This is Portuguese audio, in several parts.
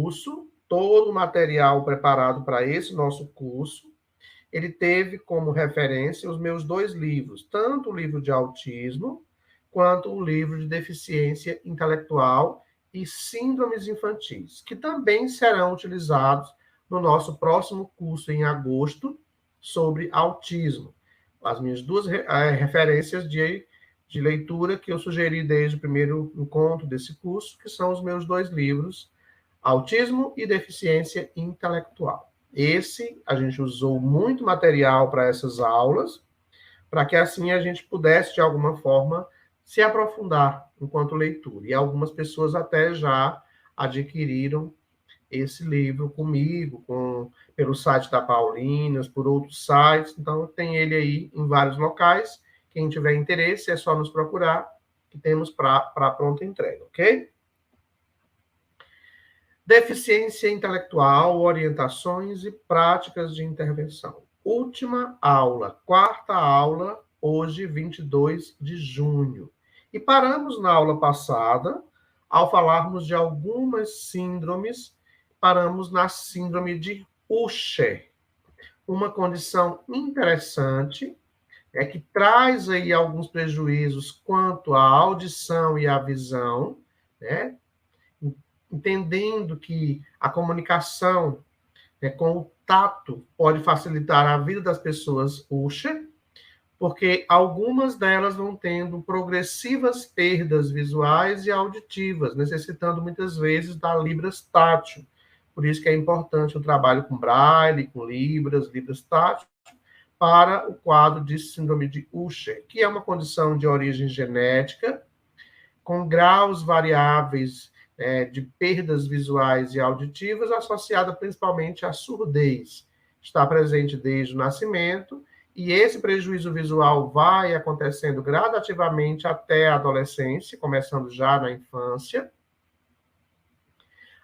curso, todo o material preparado para esse nosso curso, ele teve como referência os meus 2 livros, tanto o livro de autismo, quanto o livro de deficiência intelectual e síndromes infantis, que também serão utilizados no nosso próximo curso em agosto sobre autismo. As minhas 2 referências de leitura que eu sugeri desde o primeiro encontro desse curso, que são os meus 2 livros, Autismo e Deficiência Intelectual. Esse, a gente usou muito material para essas aulas, para que assim a gente pudesse, de alguma forma, se aprofundar enquanto leitura. E algumas pessoas até já adquiriram esse livro comigo, pelo site da Paulinas, por outros sites. Então, tem ele aí em vários locais. Quem tiver interesse, é só nos procurar, que temos para pronta entrega, ok? Deficiência intelectual, orientações e práticas de intervenção. Última aula, 4ª aula, hoje, 22 de junho. E paramos na aula passada, ao falarmos de algumas síndromes, paramos na síndrome de Usher, uma condição interessante, que traz aí alguns prejuízos quanto à audição e à visão, né? Entendendo que a comunicação com o tato pode facilitar a vida das pessoas Usher, porque algumas delas vão tendo progressivas perdas visuais e auditivas, necessitando muitas vezes da Libras tátil. Por isso que é importante o trabalho com Braille, com Libras tátil, para o quadro de síndrome de Usher, que é uma condição de origem genética, com graus variáveis de perdas visuais e auditivas, associada principalmente à surdez. Está presente desde o nascimento, e esse prejuízo visual vai acontecendo gradativamente até a adolescência, começando já na infância.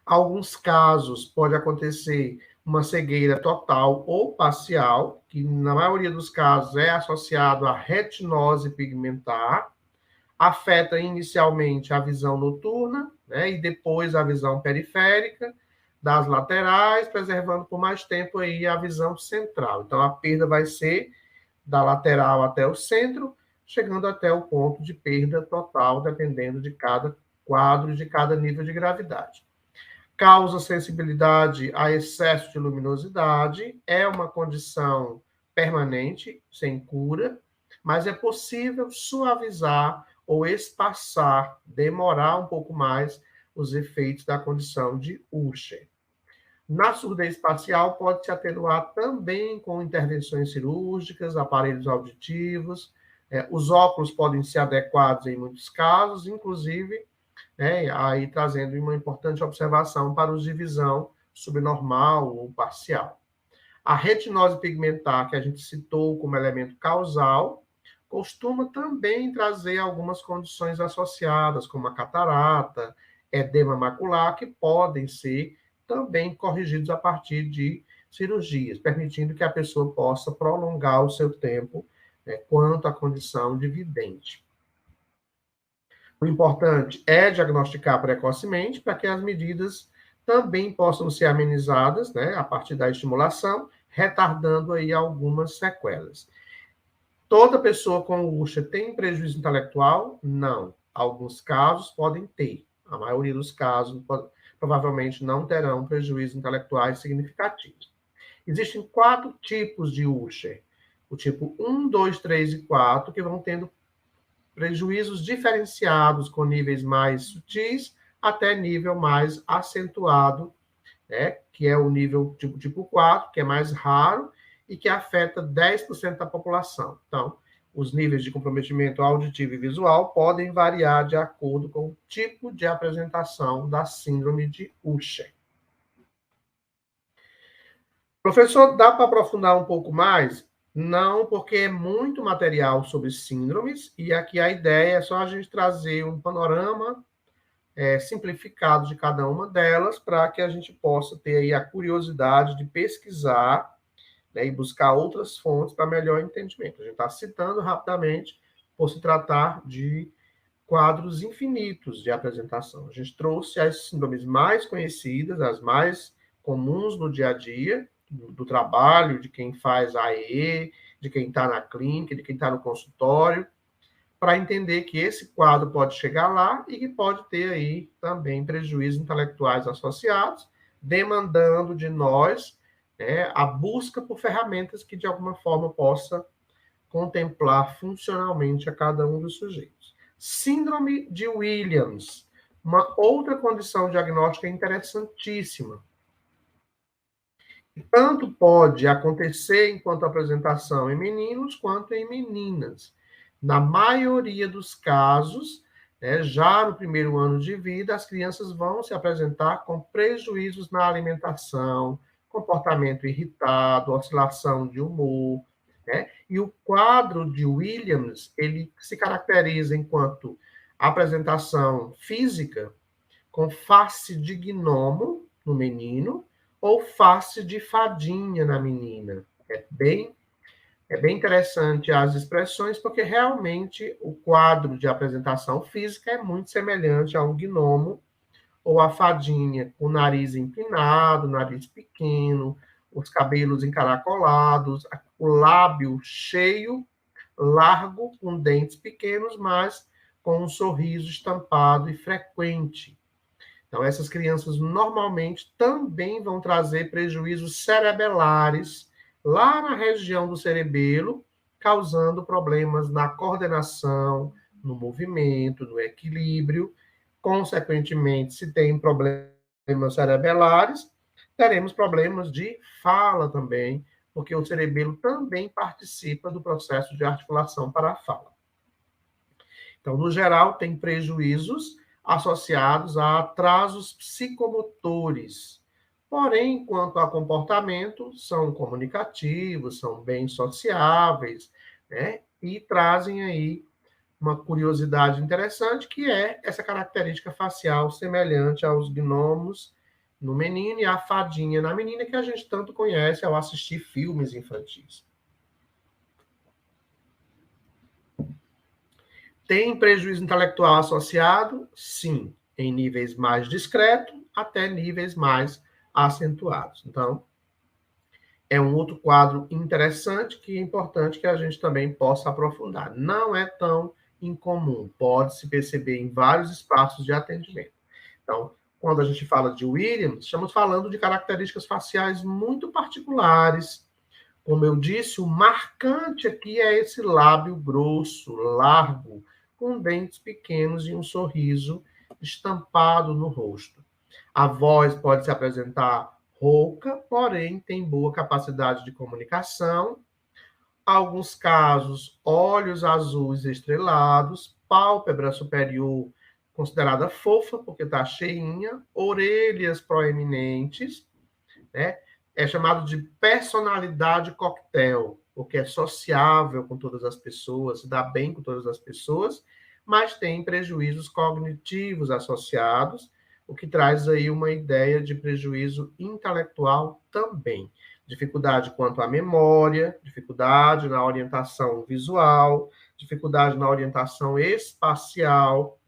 Alguns casos pode acontecer uma cegueira total ou parcial, que na maioria dos casos é associado à retinose pigmentar, afeta inicialmente a visão noturna, né, e depois a visão periférica, das laterais, preservando por mais tempo aí a visão central. Então, a perda vai ser da lateral até o centro, chegando até o ponto de perda total, dependendo de cada quadro, de cada nível de gravidade. Causa sensibilidade a excesso de luminosidade, é uma condição permanente, sem cura, mas é possível suavizar ou espaçar, demorar um pouco mais os efeitos da condição de Usher. Na surdez parcial, pode se atenuar também com intervenções cirúrgicas, aparelhos auditivos. Os óculos podem ser adequados em muitos casos, inclusive, aí trazendo uma importante observação para os de visão subnormal ou parcial. A retinose pigmentar, que a gente citou como elemento causal, costuma também trazer algumas condições associadas, como a catarata, edema macular, que podem ser também corrigidos a partir de cirurgias, permitindo que a pessoa possa prolongar o seu tempo quanto à condição de vidente. O importante é diagnosticar precocemente para que as medidas também possam ser amenizadas, né, a partir da estimulação, retardando aí algumas sequelas. Toda pessoa com Usher tem prejuízo intelectual? Não. Alguns casos podem ter. A maioria dos casos provavelmente não terão prejuízos intelectuais significativos. Existem 4 tipos de Usher. O tipo 1, 2, 3 e 4, que vão tendo prejuízos diferenciados com níveis mais sutis até nível mais acentuado, né, que é o nível tipo 4, que é mais raro e que afeta 10% da população. Então, os níveis de comprometimento auditivo e visual podem variar de acordo com o tipo de apresentação da síndrome de Usher. Professor, dá para aprofundar um pouco mais? Não, porque é muito material sobre síndromes, e aqui a ideia é só a gente trazer um panorama simplificado de cada uma delas, para que a gente possa ter aí a curiosidade de pesquisar, né, e buscar outras fontes para melhor entendimento. A gente está citando rapidamente, por se tratar de quadros infinitos de apresentação. A gente trouxe as síndromes mais conhecidas, as mais comuns no dia a dia, do trabalho, de quem faz AE, de quem está na clínica, de quem está no consultório, para entender que esse quadro pode chegar lá e que pode ter aí também prejuízos intelectuais associados, demandando de nós, né, a busca por ferramentas que de alguma forma possa contemplar funcionalmente a cada um dos sujeitos. Síndrome de Williams, uma outra condição diagnóstica interessantíssima. Tanto pode acontecer enquanto apresentação em meninos quanto em meninas. Na maioria dos casos, né, já no primeiro ano de vida, as crianças vão se apresentar com prejuízos na alimentação, comportamento irritado, oscilação de humor, né? E o quadro de Williams, ele se caracteriza enquanto apresentação física com face de gnomo no menino ou face de fadinha na menina. É bem interessante as expressões, porque realmente o quadro de apresentação física é muito semelhante a um gnomo ou a fadinha, com o nariz empinado, nariz pequeno, os cabelos encaracolados, o lábio cheio, largo, com dentes pequenos, mas com um sorriso estampado e frequente. Então, essas crianças normalmente também vão trazer prejuízos cerebelares lá na região do cerebelo, causando problemas na coordenação, no movimento, no equilíbrio. Consequentemente, se tem problemas cerebelares, teremos problemas de fala também, porque o cerebelo também participa do processo de articulação para a fala. Então, no geral, tem prejuízos associados a atrasos psicomotores. Porém, quanto a comportamento, são comunicativos, são bem sociáveis, né? E trazem aí uma curiosidade interessante, que é essa característica facial semelhante aos gnomos no menino e a fadinha na menina, que a gente tanto conhece ao assistir filmes infantis. Tem prejuízo intelectual associado? Sim, em níveis mais discretos até níveis mais acentuados. Então, é um outro quadro interessante que é importante que a gente também possa aprofundar. Não é tão incomum, pode se perceber em vários espaços de atendimento. Então, quando a gente fala de Williams, estamos falando de características faciais muito particulares. Como eu disse, o marcante aqui é esse lábio grosso, largo, com dentes pequenos e um sorriso estampado no rosto. A voz pode se apresentar rouca, porém tem boa capacidade de comunicação. Alguns casos, olhos azuis estrelados, pálpebra superior considerada fofa, porque está cheinha, orelhas proeminentes, né? É chamado de personalidade coquetel, porque é sociável com todas as pessoas, se dá bem com todas as pessoas, mas tem prejuízos cognitivos associados, o que traz aí uma ideia de prejuízo intelectual também. Dificuldade quanto à memória, dificuldade na orientação visual, dificuldade na orientação espacial,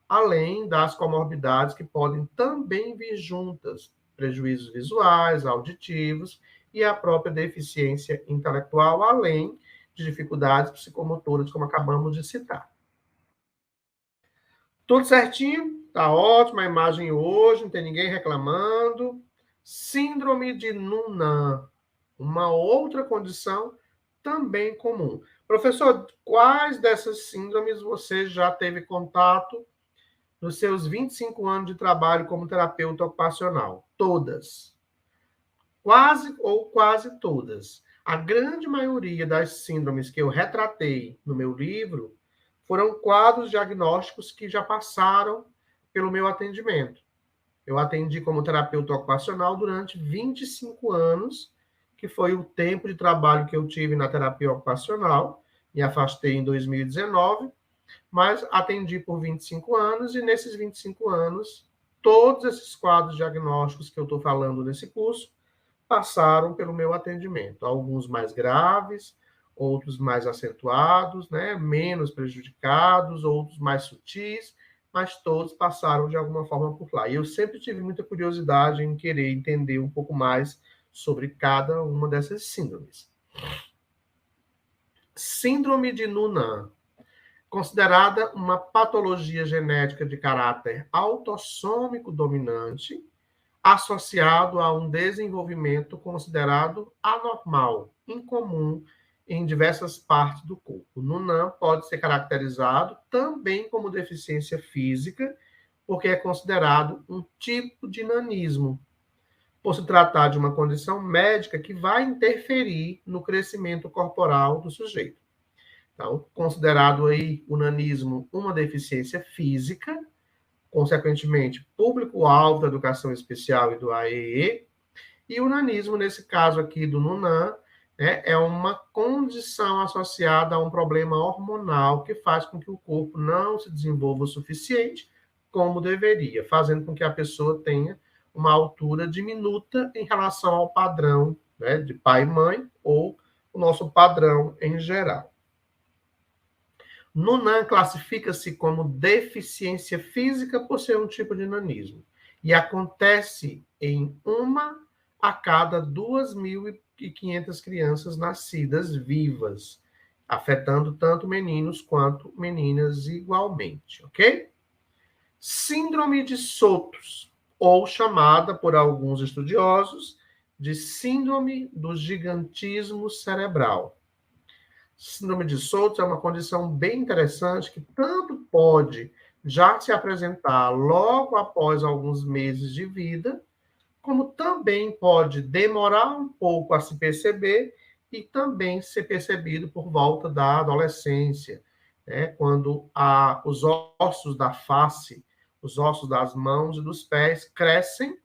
além das comorbidades que podem também vir juntas, prejuízos visuais, auditivos e a própria deficiência intelectual, além de dificuldades psicomotoras, como acabamos de citar. Tudo certinho? Tá ótima a imagem hoje, não tem ninguém reclamando. Síndrome de Noonan, uma outra condição também comum. Professor, quais dessas síndromes você já teve contato nos seus 25 anos de trabalho como terapeuta ocupacional? Todas. Quase ou quase todas. A grande maioria das síndromes que eu retratei no meu livro foram quadros diagnósticos que já passaram pelo meu atendimento. Eu atendi como terapeuta ocupacional durante 25 anos, que foi o tempo de trabalho que eu tive na terapia ocupacional. Me afastei em 2019, mas atendi por 25 anos, e nesses 25 anos, todos esses quadros diagnósticos que eu estou falando nesse curso passaram pelo meu atendimento. Alguns mais graves, outros mais acentuados, né? Menos prejudicados, outros mais sutis, mas todos passaram de alguma forma por lá. E eu sempre tive muita curiosidade em querer entender um pouco mais sobre cada uma dessas síndromes. Síndrome de Noonan, considerada uma patologia genética de caráter autossômico dominante, associado a um desenvolvimento considerado anormal, incomum em diversas partes do corpo. Noonan pode ser caracterizado também como deficiência física, porque é considerado um tipo de nanismo, por se tratar de uma condição médica que vai interferir no crescimento corporal do sujeito. Então, considerado aí o nanismo uma deficiência física, consequentemente, público-alvo da educação especial e do AEE, e o nanismo, nesse caso aqui do Noonan, né, é uma condição associada a um problema hormonal que faz com que o corpo não se desenvolva o suficiente como deveria, fazendo com que a pessoa tenha uma altura diminuta em relação ao padrão, né, de pai e mãe, ou o nosso padrão em geral. Noonan classifica-se como deficiência física por ser um tipo de nanismo e acontece em 1 a cada 2.500 crianças nascidas vivas, afetando tanto meninos quanto meninas igualmente, ok? Síndrome de Sotos, ou chamada por alguns estudiosos de síndrome do gigantismo cerebral. Síndrome de Sotos é uma condição bem interessante que tanto pode já se apresentar logo após alguns meses de vida, como também pode demorar um pouco a se perceber e também ser percebido por volta da adolescência, né? Quando os ossos da face, os ossos das mãos e dos pés crescem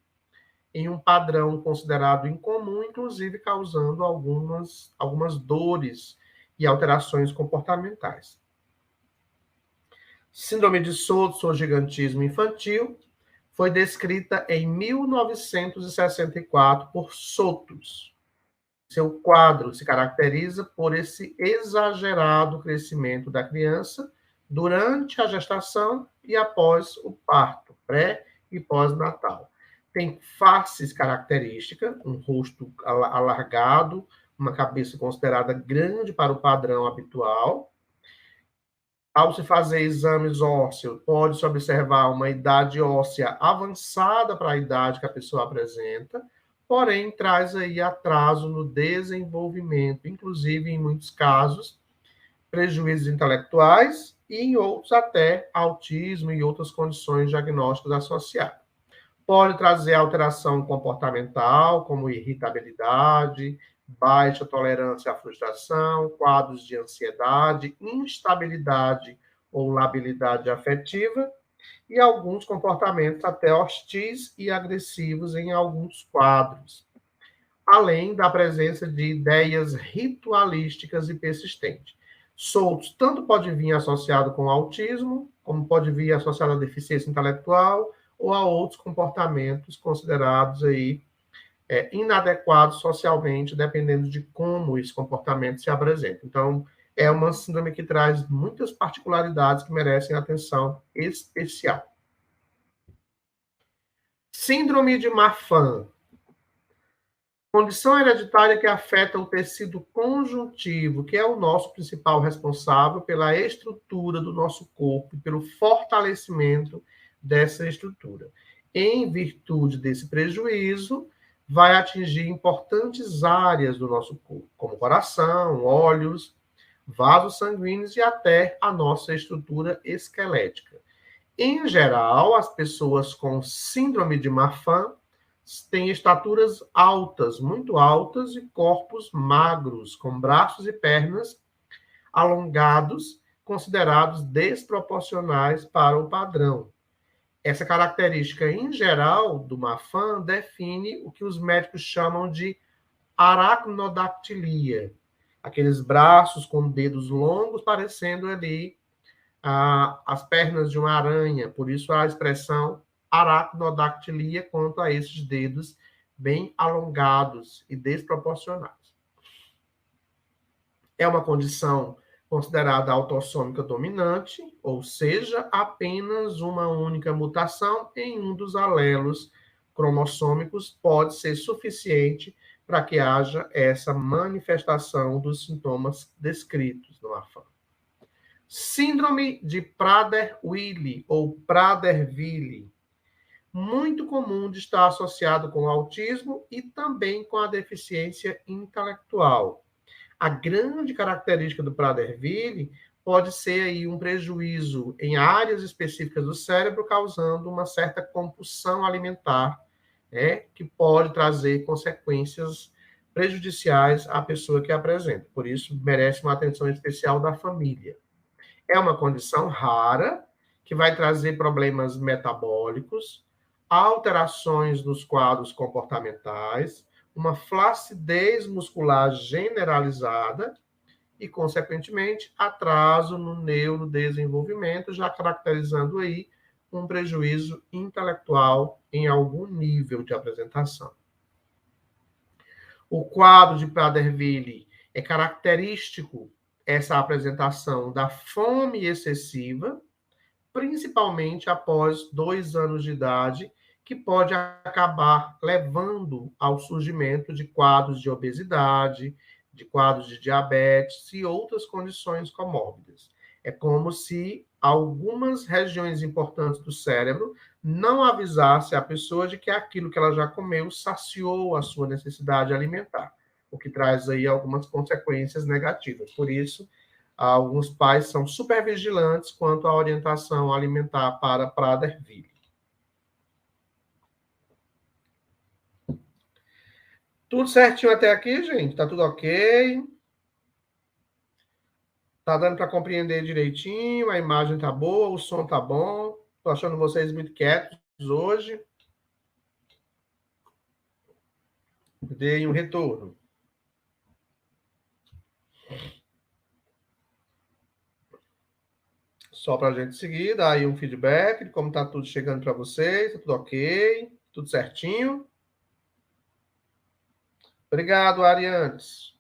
em um padrão considerado incomum, inclusive causando algumas dores e alterações comportamentais. Síndrome de Sotos ou gigantismo infantil foi descrita em 1964 por Sotos. Seu quadro se caracteriza por esse exagerado crescimento da criança durante a gestação e após o parto, pré e pós-natal. Tem faces características, um rosto alargado, uma cabeça considerada grande para o padrão habitual. Ao se fazer exames ósseos, pode-se observar uma idade óssea avançada para a idade que a pessoa apresenta, porém traz aí atraso no desenvolvimento, inclusive em muitos casos, prejuízos intelectuais e em outros até autismo e outras condições diagnósticas associadas. Pode trazer alteração comportamental, como irritabilidade, baixa tolerância à frustração, quadros de ansiedade, instabilidade ou labilidade afetiva e alguns comportamentos até hostis e agressivos em alguns quadros, além da presença de ideias ritualísticas e persistentes. Sotos tanto pode vir associado com autismo, como pode vir associado à deficiência intelectual ou a outros comportamentos considerados aí inadequados socialmente, dependendo de como esse comportamento se apresenta. Então, é uma síndrome que traz muitas particularidades que merecem atenção especial. Síndrome de Marfan. Condição hereditária que afeta o tecido conjuntivo, que é o nosso principal responsável pela estrutura do nosso corpo, pelo fortalecimento dessa estrutura. Em virtude desse prejuízo, vai atingir importantes áreas do nosso corpo, como coração, olhos, vasos sanguíneos e até a nossa estrutura esquelética. Em geral, as pessoas com síndrome de Marfan têm estaturas altas, muito altas, e corpos magros, com braços e pernas alongados, considerados desproporcionais para o padrão. Essa característica, em geral, do Marfan define o que os médicos chamam de aracnodactilia, aqueles braços com dedos longos, parecendo ali as pernas de uma aranha, por isso a expressão aracnodactilia quanto a esses dedos bem alongados e desproporcionais. É uma condição considerada autossômica dominante, ou seja, apenas uma única mutação em um dos alelos cromossômicos pode ser suficiente para que haja essa manifestação dos sintomas descritos no AFAM. Síndrome de Prader-Willi ou Prader-Willi, muito comum de estar associado com o autismo e também com a deficiência intelectual. A grande característica do Prader-Willi pode ser aí um prejuízo em áreas específicas do cérebro, causando uma certa compulsão alimentar, né, que pode trazer consequências prejudiciais à pessoa que apresenta. Por isso, merece uma atenção especial da família. É uma condição rara, que vai trazer problemas metabólicos, alterações nos quadros comportamentais, uma flacidez muscular generalizada e, consequentemente, atraso no neurodesenvolvimento, já caracterizando aí um prejuízo intelectual em algum nível de apresentação. O quadro de Prader-Willi é característico essa apresentação da fome excessiva, principalmente após 2 anos de idade, que pode acabar levando ao surgimento de quadros de obesidade, de quadros de diabetes e outras condições comórbidas. É como se algumas regiões importantes do cérebro não avisasse a pessoa de que aquilo que ela já comeu saciou a sua necessidade alimentar, o que traz aí algumas consequências negativas. Por isso, alguns pais são super vigilantes quanto à orientação alimentar para Prader-Willi. Tudo certinho até aqui, gente? Tá tudo ok? Tá dando para compreender direitinho? A imagem tá boa, o som tá bom? Tô achando vocês muito quietos hoje. Dei um retorno. Só para a gente seguir, dar aí um feedback de como está tudo chegando para vocês, tá tudo ok, tudo certinho. Obrigado, Ariantes.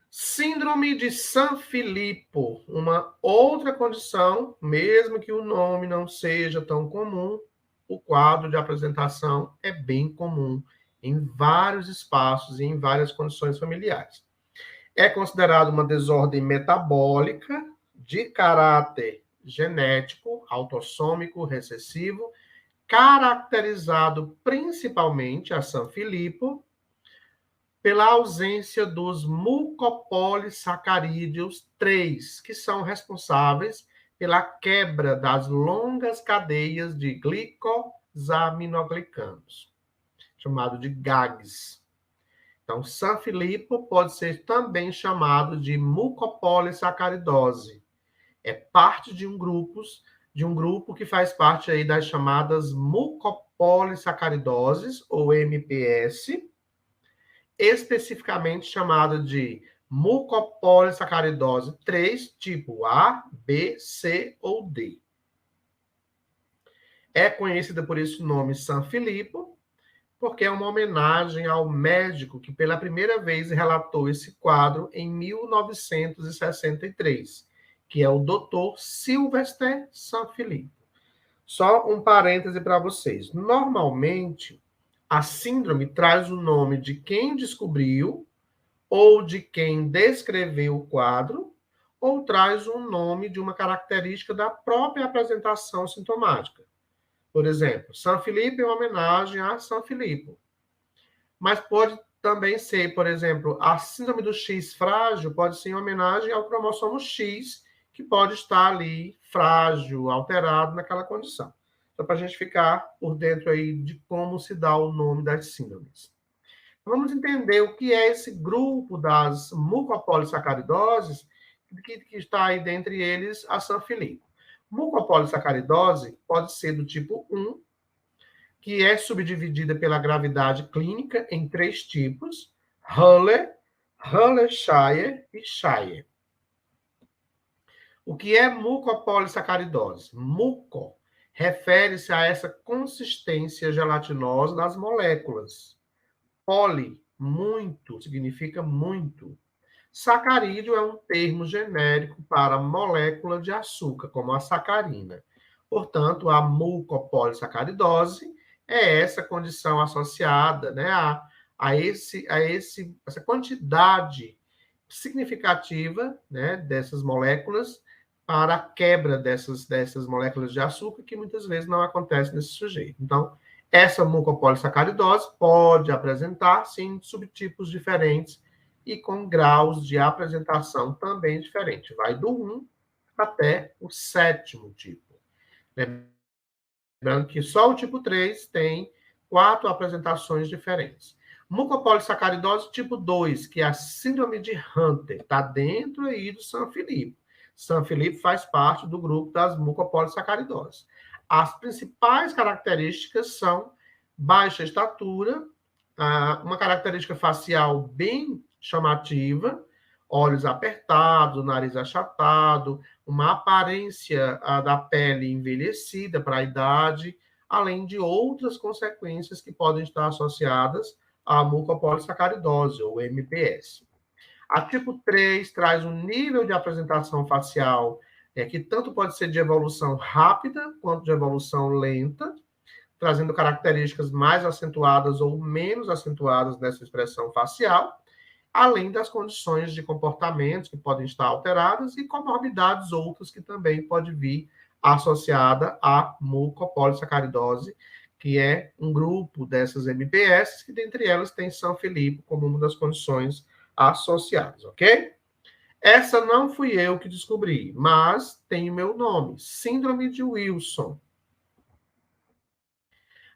Síndrome de Sanfilippo, uma outra condição, mesmo que o nome não seja tão comum, o quadro de apresentação é bem comum em vários espaços e em várias condições familiares. É considerado uma desordem metabólica de caráter genético, autossômico, recessivo, caracterizado principalmente a Sanfilippo pela ausência dos mucopolissacarídeos 3, que são responsáveis pela quebra das longas cadeias de glicosaminoglicanos, chamado de GAGs. Então, Sanfilippo pode ser também chamado de mucopolissacaridose. É parte de um grupo que faz parte aí das chamadas mucopolissacaridoses, ou MPS, especificamente chamada de mucopolissacaridose 3, tipo A, B, C ou D. É conhecida por esse nome Sanfilippo, porque é uma homenagem ao médico que pela primeira vez relatou esse quadro em 1963, que é o Dr. Sylvester Sanfilippo. Só um parêntese para vocês. Normalmente, a síndrome traz o nome de quem descobriu ou de quem descreveu o quadro, ou traz o nome de uma característica da própria apresentação sintomática. Por exemplo, Sanfilippo é uma homenagem a Sanfilippo. Mas pode também ser, por exemplo, a síndrome do X frágil pode ser em homenagem ao cromossomo X, que pode estar ali frágil, alterado naquela condição. Só para a gente ficar por dentro aí de como se dá o nome das síndromes. Vamos entender o que é esse grupo das mucopolissacaridoses, que está aí dentre eles a Sanfilippo. Mucopolissacaridose pode ser do tipo 1, que é subdividida pela gravidade clínica em 3 tipos: Haller, Haller-Shire e Shire. O que é mucopolissacaridose? Muco refere-se a essa consistência gelatinosa das moléculas. Poli, muito, significa muito. Sacarídeo é um termo genérico para molécula de açúcar, como a sacarina. Portanto, a mucopolissacaridose é essa condição associada, né, essa quantidade significativa, né, dessas moléculas para a quebra dessas moléculas de açúcar, que muitas vezes não acontece nesse sujeito. Então, essa mucopolissacaridose pode apresentar, sim, subtipos diferentes e com graus de apresentação também diferentes. Vai do 1 até o 7º tipo. Lembrando que só o tipo 3 tem 4 apresentações diferentes. Mucopolissacaridose tipo 2, que é a síndrome de Hunter, está dentro aí do Sanfilippo. Sanfilippo faz parte do grupo das mucopolissacaridoses. As principais características são baixa estatura, uma característica facial bem chamativa, olhos apertados, nariz achatado, uma aparência da pele envelhecida para a idade, além de outras consequências que podem estar associadas à mucopolissacaridose, ou MPS. A tipo 3 traz um nível de apresentação facial que tanto pode ser de evolução rápida quanto de evolução lenta, trazendo características mais acentuadas ou menos acentuadas dessa expressão facial, além das condições de comportamento que podem estar alteradas e comorbidades outras que também pode vir associada à mucopolissacaridose, que é um grupo dessas MPS, que dentre elas tem Sanfilippo como uma das condições associadas, ok? Essa não fui eu que descobri, mas tem o meu nome, Síndrome de Wilson.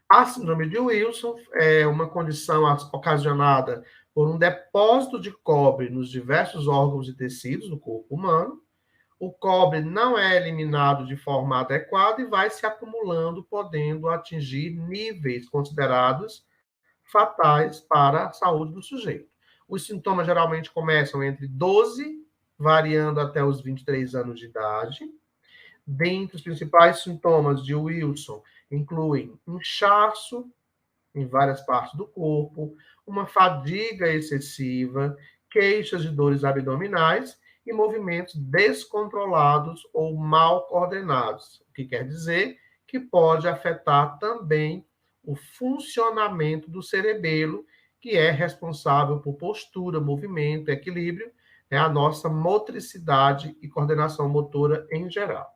A síndrome de Wilson é uma condição ocasionada por um depósito de cobre nos diversos órgãos e tecidos do corpo humano. O cobre não é eliminado de forma adequada e vai se acumulando, podendo atingir níveis considerados fatais para a saúde do sujeito. Os sintomas geralmente começam entre 12, variando até os 23 anos de idade. Dentre os principais sintomas de Wilson, incluem inchaço em várias partes do corpo, uma fadiga excessiva, queixas de dores abdominais e movimentos descontrolados ou mal coordenados, o que quer dizer que pode afetar também o funcionamento do cerebelo, que é responsável por postura, movimento, equilíbrio, é a nossa motricidade e coordenação motora em geral.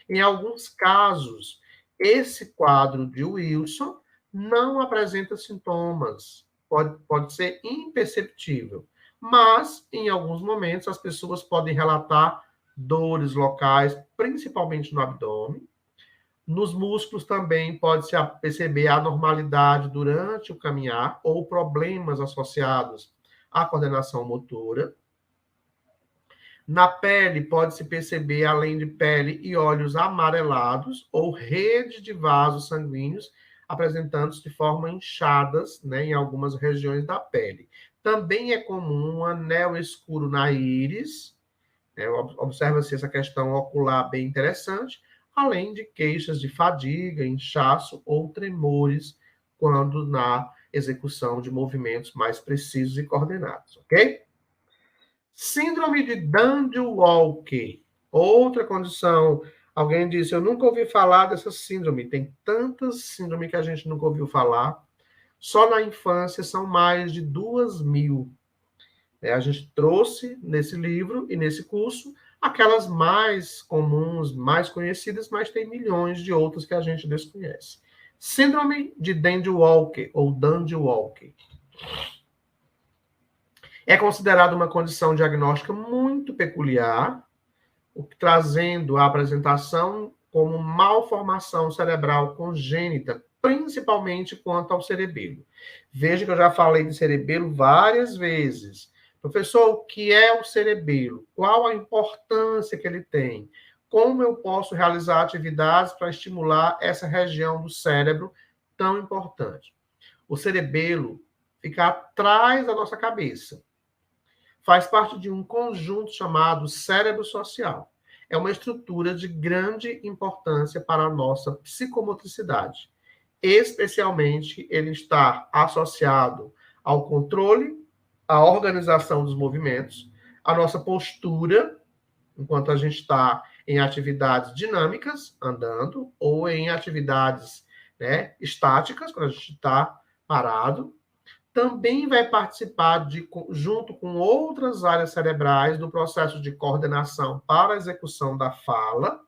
Em alguns casos, esse quadro de Wilson não apresenta sintomas, pode ser imperceptível, mas em alguns momentos as pessoas podem relatar dores locais, principalmente no abdômen. Nos músculos também pode-se perceber anormalidade durante o caminhar ou problemas associados à coordenação motora. Na pele, pode-se perceber, além de pele e olhos amarelados ou rede de vasos sanguíneos apresentando-se de forma inchadas, né, em algumas regiões da pele. Também é comum um anel escuro na íris, né, observa-se essa questão ocular bem interessante, além de queixas de fadiga, inchaço ou tremores quando na execução de movimentos mais precisos e coordenados, ok? Síndrome de Dandy-Walker, outra condição. Alguém disse, eu nunca ouvi falar dessa síndrome. Tem tantas síndromes que a gente nunca ouviu falar. Só na infância são mais de 2.000. A gente trouxe nesse livro e nesse curso aquelas mais comuns, mais conhecidas, mas tem milhões de outras que a gente desconhece. Síndrome de Dandy-Walker ou Dandy-Walker. É considerada uma condição diagnóstica muito peculiar, trazendo a apresentação como malformação cerebral congênita, principalmente quanto ao cerebelo. Veja que eu já falei de cerebelo várias vezes. Professor, o que é o cerebelo? Qual a importância que ele tem? Como eu posso realizar atividades para estimular essa região do cérebro tão importante? O cerebelo fica atrás da nossa cabeça. Faz parte de um conjunto chamado cérebro social. É uma estrutura de grande importância para a nossa psicomotricidade. Especialmente, ele está associado ao controle, à organização dos movimentos, a nossa postura, enquanto a gente está em atividades dinâmicas, andando, ou em atividades, né, estáticas, quando a gente está parado. Também vai participar, junto com outras áreas cerebrais, do processo de coordenação para a execução da fala,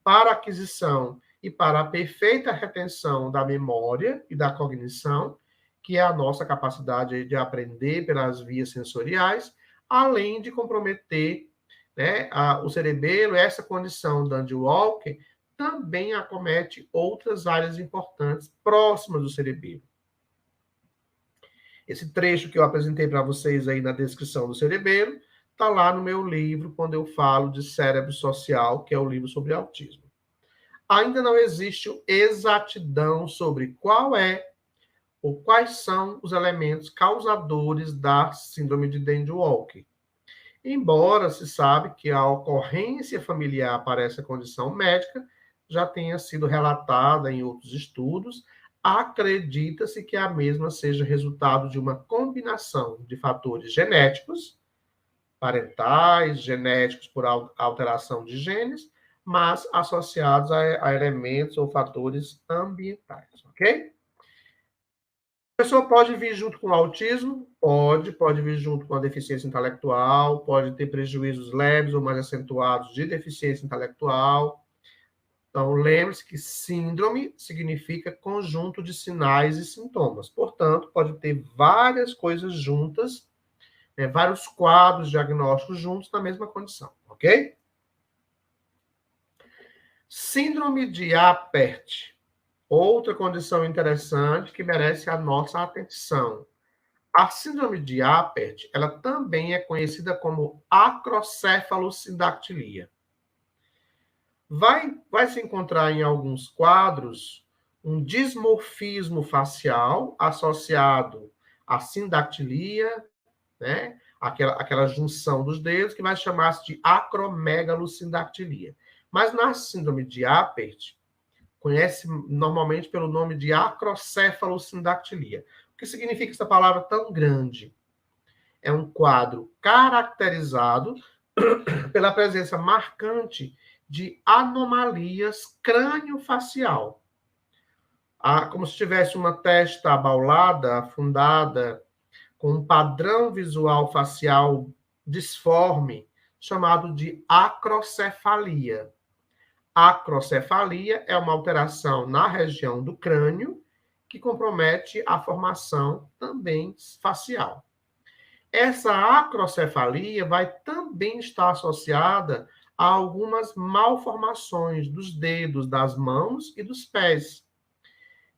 para a aquisição e para a perfeita retenção da memória e da cognição, que é a nossa capacidade de aprender pelas vias sensoriais, além de comprometer, né, o cerebelo. Essa condição Dandy Walker também acomete outras áreas importantes próximas do cerebelo. Esse trecho que eu apresentei para vocês aí na descrição do cerebelo está lá no meu livro, quando eu falo de cérebro social, que é o livro sobre autismo. Ainda não existe exatidão sobre qual é ou quais são os elementos causadores da síndrome de Dandy Walker. Embora se sabe que a ocorrência familiar para essa condição médica já tenha sido relatada em outros estudos, acredita-se que a mesma seja resultado de uma combinação de fatores genéticos, parentais, genéticos por alteração de genes, mas associados a elementos ou fatores ambientais, ok? A pessoa pode vir junto com o autismo? Pode vir junto com a deficiência intelectual, pode ter prejuízos leves ou mais acentuados de deficiência intelectual. Então, lembre-se que síndrome significa conjunto de sinais e sintomas. Portanto, pode ter várias coisas juntas, né, vários quadros diagnósticos juntos na mesma condição, ok? Síndrome de Apert. Outra condição interessante que merece a nossa atenção. A síndrome de Apert, ela também é conhecida como acrocefalosindactilia. Vai se encontrar em alguns quadros um dismorfismo facial associado à sindactilia, né? Aquela junção dos dedos, que vai chamar-se de acromegalosindactilia. Mas na síndrome de Apert, conhece normalmente pelo nome de acrocefalosindactilia. O que significa essa palavra tão grande? É um quadro caracterizado pela presença marcante de anomalias crânio-facial. Como se tivesse uma testa abaulada, afundada, com um padrão visual facial disforme, chamado de acrocefalia. Acrocefalia é uma alteração na região do crânio que compromete a formação também facial. Essa acrocefalia vai também estar associada a algumas malformações dos dedos, das mãos e dos pés.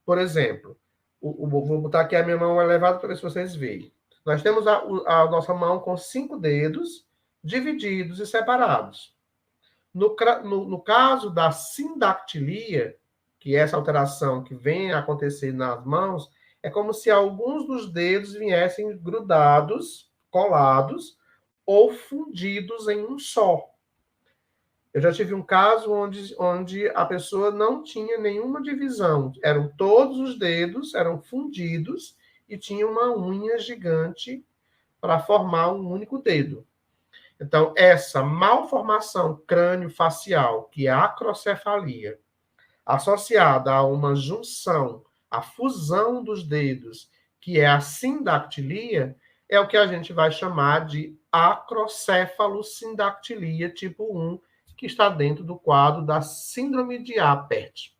Por exemplo, vou botar aqui a minha mão elevada para ver se vocês veem. Nós temos a nossa mão com 5 dedos divididos e separados. No caso da sindactilia, que é essa alteração que vem a acontecer nas mãos, é como se alguns dos dedos viessem grudados, colados, ou fundidos em um só. Eu já tive um caso onde a pessoa não tinha nenhuma divisão. Eram todos os dedos, eram fundidos, e tinha uma unha gigante para formar um único dedo. Então, essa malformação crânio-facial, que é a acrocefalia, associada a uma junção, a fusão dos dedos, que é a sindactilia, é o que a gente vai chamar de acrocefalosindactilia tipo 1, que está dentro do quadro da síndrome de Apert,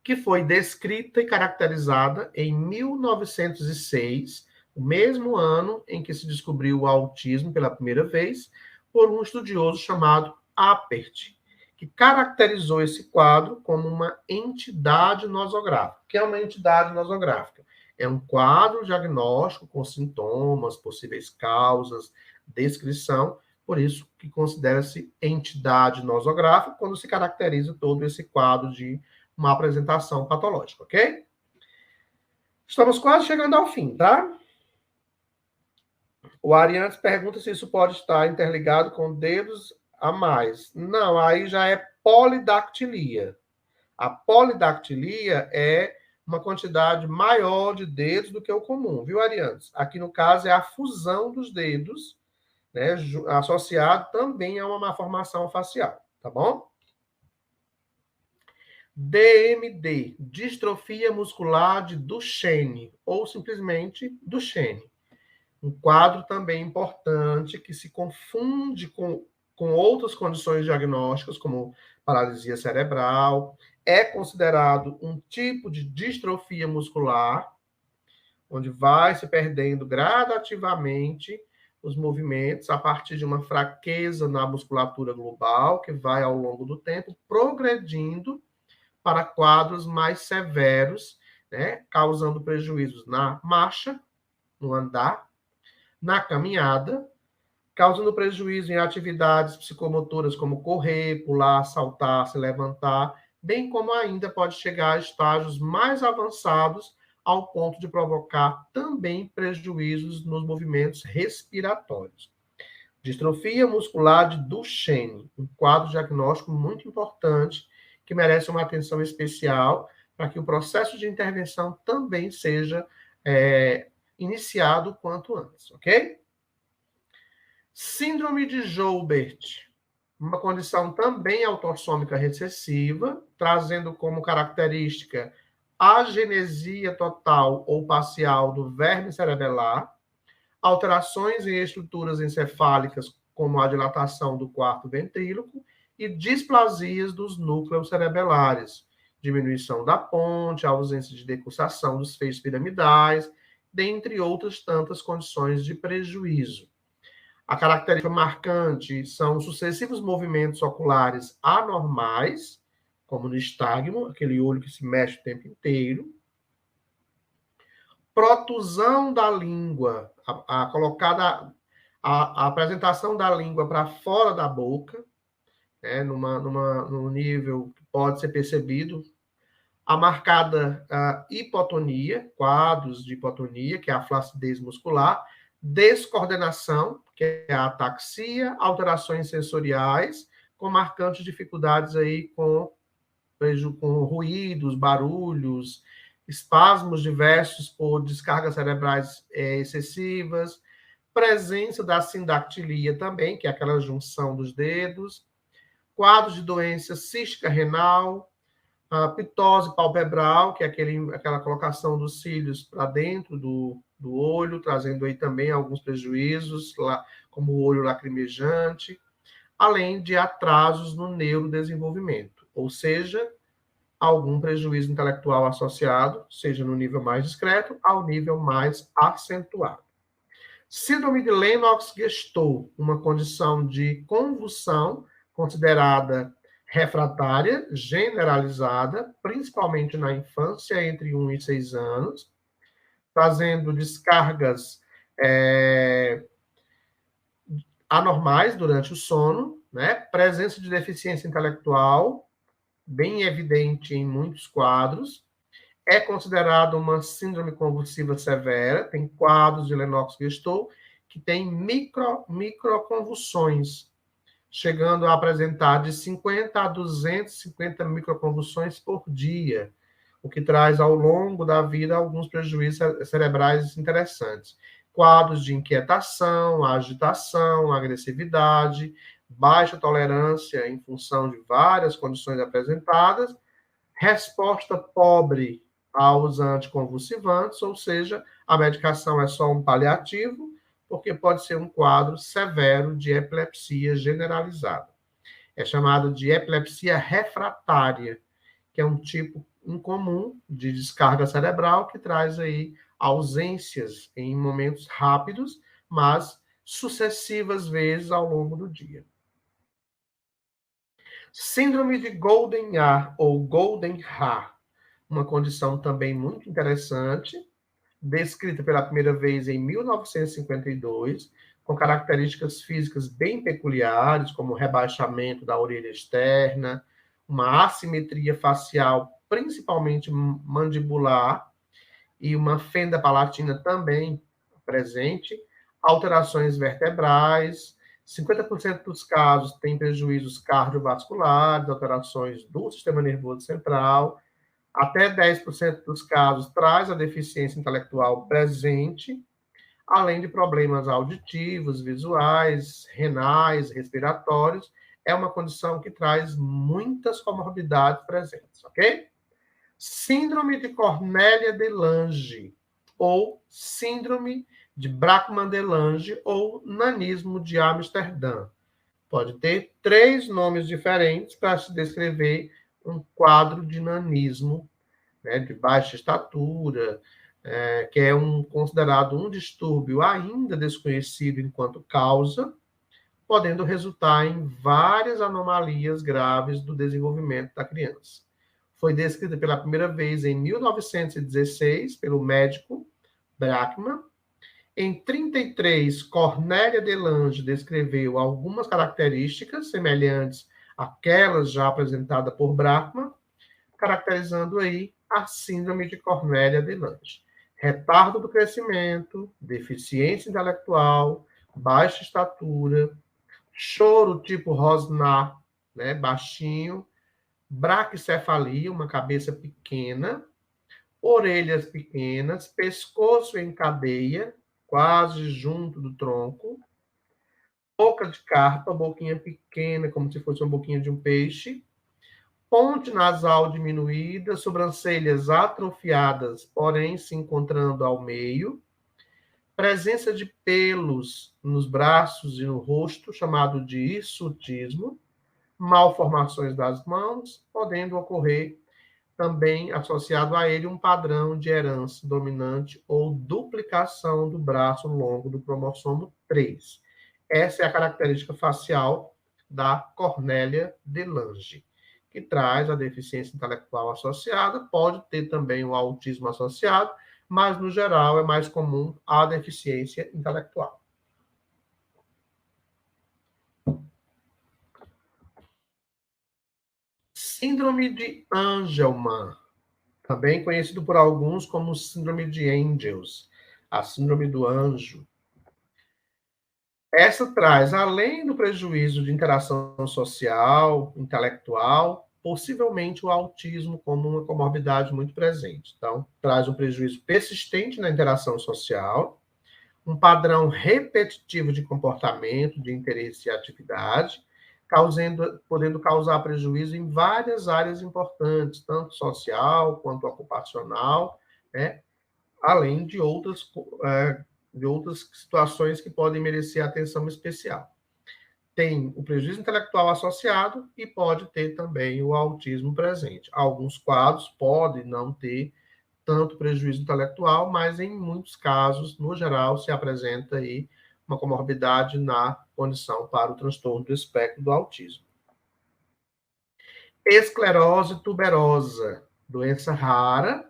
que foi descrita e caracterizada em 1906, o mesmo ano em que se descobriu o autismo pela primeira vez, por um estudioso chamado Apert, que caracterizou esse quadro como uma entidade nosográfica. O que é uma entidade nosográfica? É um quadro diagnóstico com sintomas, possíveis causas, descrição, por isso que considera-se entidade nosográfica quando se caracteriza todo esse quadro de uma apresentação patológica, ok? Estamos quase chegando ao fim, tá? O Ariantes pergunta se isso pode estar interligado com dedos a mais. Não, aí já é polidactilia. A polidactilia é uma quantidade maior de dedos do que o comum, viu, Arianes? Aqui, no caso, é a fusão dos dedos, né, associado também a uma malformação facial, tá bom? DMD, distrofia muscular de Duchenne, ou simplesmente Duchenne. Um quadro também importante que se confunde com outras condições diagnósticas, como paralisia cerebral, é considerado um tipo de distrofia muscular, onde vai se perdendo gradativamente os movimentos a partir de uma fraqueza na musculatura global, que vai ao longo do tempo progredindo para quadros mais severos, né, causando prejuízos na marcha, no andar, na caminhada, causando prejuízo em atividades psicomotoras como correr, pular, saltar, se levantar, bem como ainda pode chegar a estágios mais avançados ao ponto de provocar também prejuízos nos movimentos respiratórios. Distrofia muscular de Duchenne, um quadro diagnóstico muito importante que merece uma atenção especial para que o processo de intervenção também seja iniciado o quanto antes, ok? Síndrome de Joubert, uma condição também autossômica recessiva, trazendo como característica a agenesia total ou parcial do verme cerebelar, alterações em estruturas encefálicas, como a dilatação do quarto ventríloco, e displasias dos núcleos cerebelares, diminuição da ponte, ausência de decussação dos feixes piramidais, dentre outras tantas condições de prejuízo. A característica marcante são sucessivos movimentos oculares anormais, como no estágmo, aquele olho que se mexe o tempo inteiro. Protusão da língua, a apresentação da língua para fora da boca, né, num nível que pode ser percebido. A marcada hipotonia, quadros de hipotonia, que é a flacidez muscular, descoordenação, que é a ataxia, alterações sensoriais, com marcantes dificuldades aí com ruídos, barulhos, espasmos diversos por descargas cerebrais excessivas, presença da sindactilia também, que é aquela junção dos dedos, quadros de doença cística renal, a pitose palpebral, que é aquela colocação dos cílios para dentro do olho, trazendo aí também alguns prejuízos, como o olho lacrimejante, além de atrasos no neurodesenvolvimento, ou seja, algum prejuízo intelectual associado, seja no nível mais discreto, ao nível mais acentuado. Síndrome de Lennox-Gastaut, uma condição de convulsão considerada refratária, generalizada, principalmente na infância, entre 1 e 6 anos, trazendo descargas anormais durante o sono, né? Presença de deficiência intelectual, bem evidente em muitos quadros, é considerado uma síndrome convulsiva severa, tem quadros de Lennox-Gastaut que tem microconvulsões, chegando a apresentar de 50 a 250 microconvulsões por dia, o que traz ao longo da vida alguns prejuízos cerebrais interessantes. Quadros de inquietação, agitação, agressividade, baixa tolerância em função de várias condições apresentadas, resposta pobre aos anticonvulsivantes, ou seja, a medicação é só um paliativo, porque pode ser um quadro severo de epilepsia generalizada. É chamado de epilepsia refratária, que é um tipo incomum de descarga cerebral que traz aí ausências em momentos rápidos, mas sucessivas vezes ao longo do dia. Síndrome de Goldenhar ou Goldenhar, uma condição também muito interessante, descrita pela primeira vez em 1952, com características físicas bem peculiares, como rebaixamento da orelha externa, uma assimetria facial, principalmente mandibular, e uma fenda palatina também presente, alterações vertebrais, 50% dos casos têm prejuízos cardiovasculares, alterações do sistema nervoso central, Até 10% dos casos traz a deficiência intelectual presente, além de problemas auditivos, visuais, renais, respiratórios. É uma condição que traz muitas comorbidades presentes, ok? Síndrome de Cornélia de Lange, ou síndrome de Brackmann de Lange, ou nanismo de Amsterdã. Pode ter 3 nomes diferentes para se descrever um quadro de nanismo, né, de baixa estatura, que é considerado um distúrbio ainda desconhecido enquanto causa, podendo resultar em várias anomalias graves do desenvolvimento da criança. Foi descrita pela primeira vez em 1916 pelo médico Brackmann. Em 33, Cornélia de Lange descreveu algumas características semelhantes àquelas já apresentadas por Brackmann, caracterizando aí a síndrome de Cornélia de Lange. Retardo do crescimento, deficiência intelectual, baixa estatura, choro tipo Rosnar, né, baixinho, braquicefalia, uma cabeça pequena, orelhas pequenas, pescoço em cadeia, quase junto do tronco, boca de carpa, boquinha pequena, como se fosse uma boquinha de um peixe, ponte nasal diminuída, sobrancelhas atrofiadas, porém se encontrando ao meio, presença de pelos nos braços e no rosto, chamado de hirsutismo, malformações das mãos, podendo ocorrer também associado a ele um padrão de herança dominante ou duplicação do braço longo do cromossomo 3. Essa é a característica facial da Cornélia de Lange, que traz a deficiência intelectual associada, pode ter também o autismo associado, mas no geral é mais comum a deficiência intelectual. Síndrome de Angelman, também conhecido por alguns como síndrome de Angel's, a síndrome do anjo. Essa traz, além do prejuízo de interação social, intelectual, possivelmente o autismo como uma comorbidade muito presente. Então, traz um prejuízo persistente na interação social, um padrão repetitivo de comportamento, de interesse e atividade, podendo causar prejuízo em várias áreas importantes, tanto social quanto ocupacional, né? Além de outras situações que podem merecer atenção especial. Tem o prejuízo intelectual associado e pode ter também o autismo presente. Alguns quadros podem não ter tanto prejuízo intelectual, mas em muitos casos, no geral, se apresenta aí uma comorbidade na condição para o transtorno do espectro do autismo. Esclerose tuberosa, doença rara,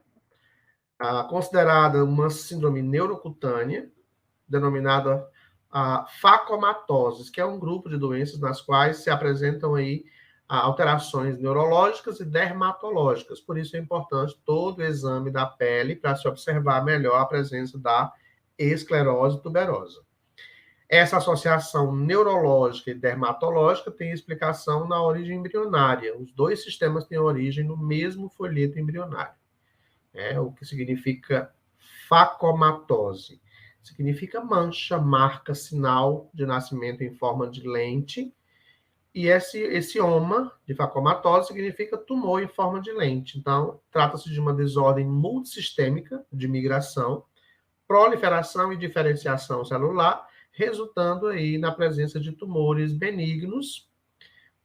considerada uma síndrome neurocutânea, denominada facomatoses, que é um grupo de doenças nas quais se apresentam aí alterações neurológicas e dermatológicas. Por isso é importante todo o exame da pele para se observar melhor a presença da esclerose tuberosa. Essa associação neurológica e dermatológica tem explicação na origem embrionária. Os dois sistemas têm origem no mesmo folheto embrionário. O que significa facomatose. Significa mancha, marca, sinal de nascimento em forma de lente. E esse oma de facomatose significa tumor em forma de lente. Então, trata-se de uma desordem multissistêmica de migração, proliferação e diferenciação celular, resultando aí na presença de tumores benignos,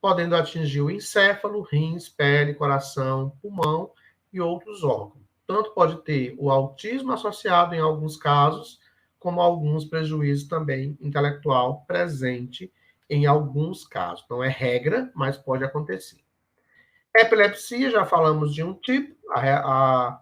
podendo atingir o encéfalo, rins, pele, coração, pulmão e outros órgãos. Tanto pode ter o autismo associado em alguns casos, como alguns prejuízos também intelectual presente em alguns casos. Não é regra, mas pode acontecer. Epilepsia, já falamos de um tipo, a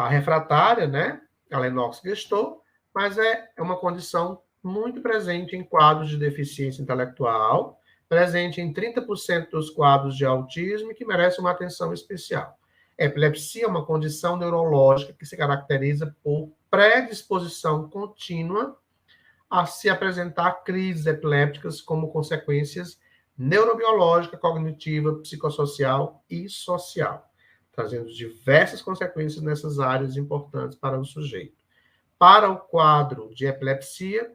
refratária, né? A Lennox-Gastaut, mas é uma condição muito presente em quadros de deficiência intelectual, presente em 30% dos quadros de autismo e que merece uma atenção especial. Epilepsia é uma condição neurológica que se caracteriza por predisposição contínua a se apresentar crises epilépticas como consequências neurobiológica, cognitiva, psicossocial e social. trazendo diversas consequências nessas áreas importantes para o sujeito. Para o quadro de epilepsia,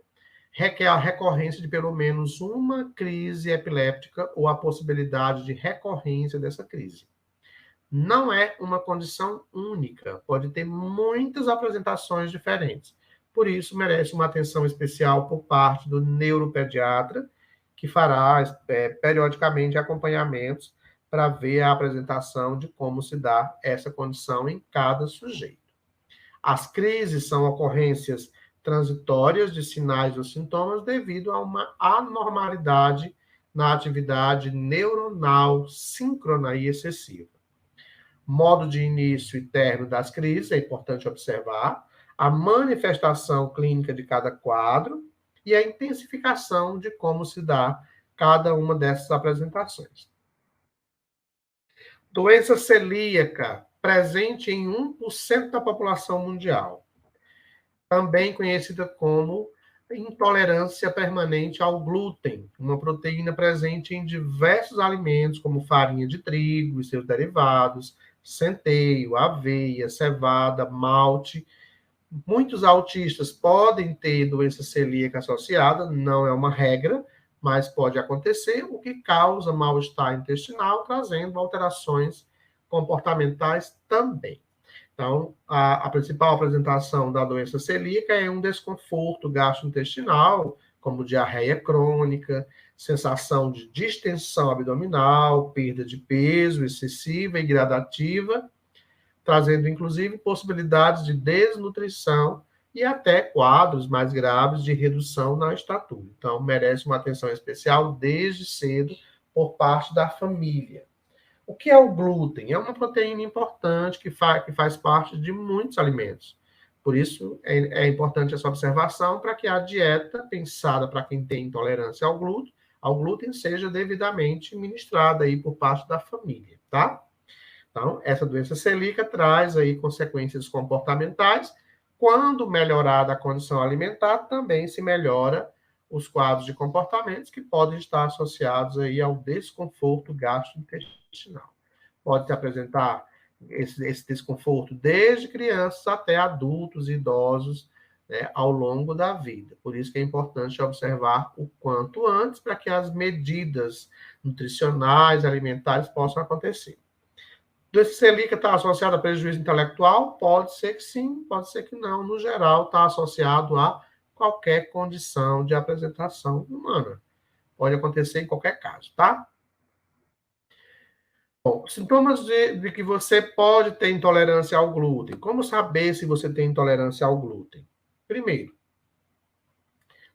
requer a recorrência de pelo menos uma crise epiléptica ou a possibilidade de recorrência dessa crise. Não é uma condição única, pode ter muitas apresentações diferentes. Por isso, merece uma atenção especial por parte do neuropediatra, que fará periodicamente acompanhamentos para ver a apresentação de como se dá essa condição em cada sujeito. As crises são ocorrências transitórias de sinais ou sintomas devido a uma anormalidade na atividade neuronal síncrona e excessiva. Modo de início e término das crises, é importante observar, a manifestação clínica de cada quadro e a intensificação de como se dá cada uma dessas apresentações. Doença celíaca, presente em 1% da população mundial, também conhecida como intolerância permanente ao glúten, uma proteína presente em diversos alimentos, como farinha de trigo e seus derivados, centeio, aveia, cevada, malte. Muitos autistas podem ter doença celíaca associada, não é uma regra, mas pode acontecer, o que causa mal-estar intestinal, trazendo alterações comportamentais também. Então, a principal apresentação da doença celíaca é um desconforto gastrointestinal, como diarreia crônica, sensação de distensão abdominal, perda de peso excessiva e gradativa, trazendo, inclusive, possibilidades de desnutrição e até quadros mais graves de redução na estatura. Então, merece uma atenção especial desde cedo por parte da família. O que é o glúten? É uma proteína importante que faz parte de muitos alimentos. Por isso, é importante essa observação para que a dieta pensada para quem tem intolerância ao glúten seja devidamente ministrada aí por parte da família, tá? Então, essa doença celíaca traz aí consequências comportamentais. Quando melhorada a condição alimentar, também se melhora os quadros de comportamentos que podem estar associados aí ao desconforto gastrointestinal. Pode se apresentar esse desconforto desde crianças até adultos e idosos, né, ao longo da vida. Por isso que é importante observar o quanto antes para que as medidas nutricionais, alimentares possam acontecer. Doença celíaca está associada a prejuízo intelectual? Pode ser que sim, pode ser que não. No geral, está associado a qualquer condição de apresentação humana. Pode acontecer em qualquer caso, tá? Bom, sintomas de que você pode ter intolerância ao glúten. Como saber se você tem intolerância ao glúten? Primeiro,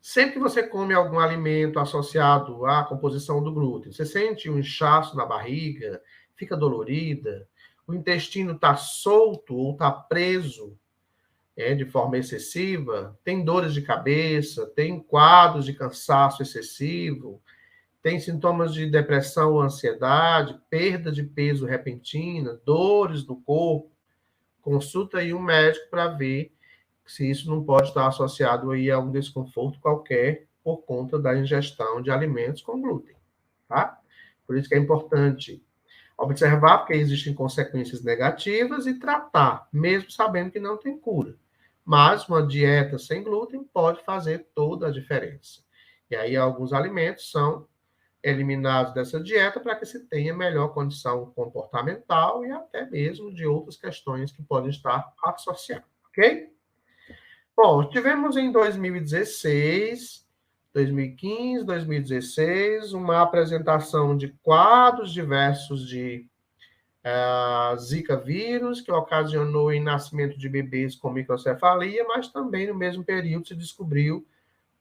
sempre que você come algum alimento associado à composição do glúten, você sente um inchaço na barriga, fica dolorida, o intestino está solto ou está preso de forma excessiva, tem dores de cabeça, tem quadros de cansaço excessivo, tem sintomas de depressão ou ansiedade, perda de peso repentina, dores no corpo, consulta aí um médico para ver se isso não pode estar associado aí a um desconforto qualquer por conta da ingestão de alimentos com glúten, tá? Por isso que é importante observar, porque existem consequências negativas e tratar, mesmo sabendo que não tem cura. Mas uma dieta sem glúten pode fazer toda a diferença. E aí alguns alimentos são eliminados dessa dieta para que se tenha melhor condição comportamental e até mesmo de outras questões que podem estar associadas, ok? Bom, tivemos em 2016, 2015, 2016, uma apresentação de quadros diversos de Zika vírus, que ocasionou o nascimento de bebês com microcefalia, mas também no mesmo período se descobriu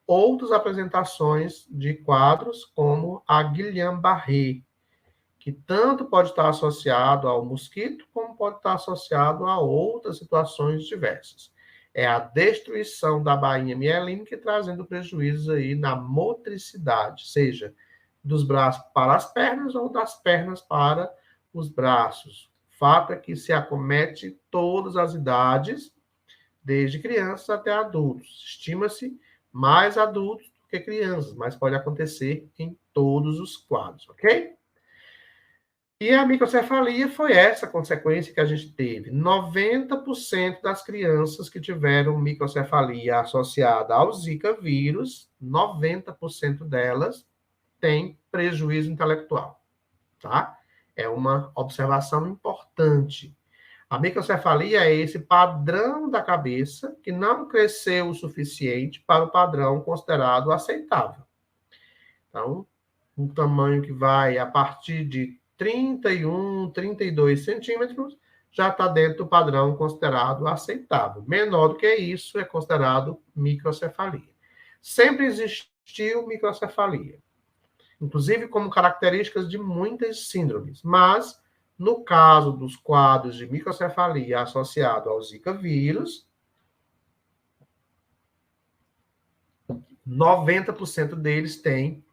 outras apresentações de quadros, como a Guillain-Barré, que tanto pode estar associado ao mosquito, como pode estar associado a outras situações diversas. É a destruição da bainha mielínica, trazendo prejuízos aí na motricidade, seja dos braços para as pernas ou das pernas para os braços. O fato é que se acomete todas as idades, desde crianças até adultos. Estima-se mais adultos do que crianças, mas pode acontecer em todos os quadros, ok? E a microcefalia foi essa consequência que a gente teve. 90% das crianças que tiveram microcefalia associada ao Zika vírus, 90% delas têm prejuízo intelectual, tá? É uma observação importante. A microcefalia é esse padrão da cabeça que não cresceu o suficiente para o padrão considerado aceitável. Então, um tamanho que vai a partir de 31, 32 centímetros, já está dentro do padrão considerado aceitável. Menor do que isso é considerado microcefalia. Sempre existiu microcefalia, inclusive como características de muitas síndromes, mas no caso dos quadros de microcefalia associado ao Zika vírus, 90% deles têm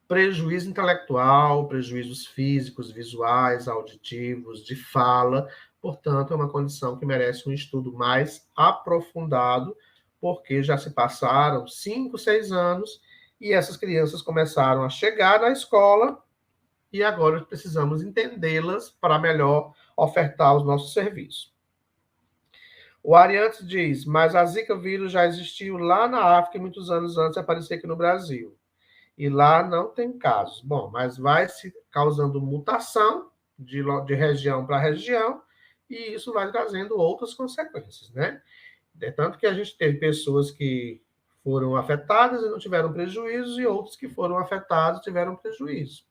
prejuízo intelectual, prejuízos físicos, visuais, auditivos, de fala. Portanto, é uma condição que merece um estudo mais aprofundado, porque já se passaram 5, 6 anos e essas crianças começaram a chegar na escola e agora precisamos entendê-las para melhor ofertar os nossos serviços. O Ariantes diz, mas a Zika vírus já existiu lá na África muitos anos antes de aparecer aqui no Brasil. E lá não tem casos. Bom, mas vai se causando mutação de região para região, e isso vai trazendo outras consequências, né? É tanto que a gente teve pessoas que foram afetadas e não tiveram prejuízo, e outros que foram afetados e tiveram prejuízo.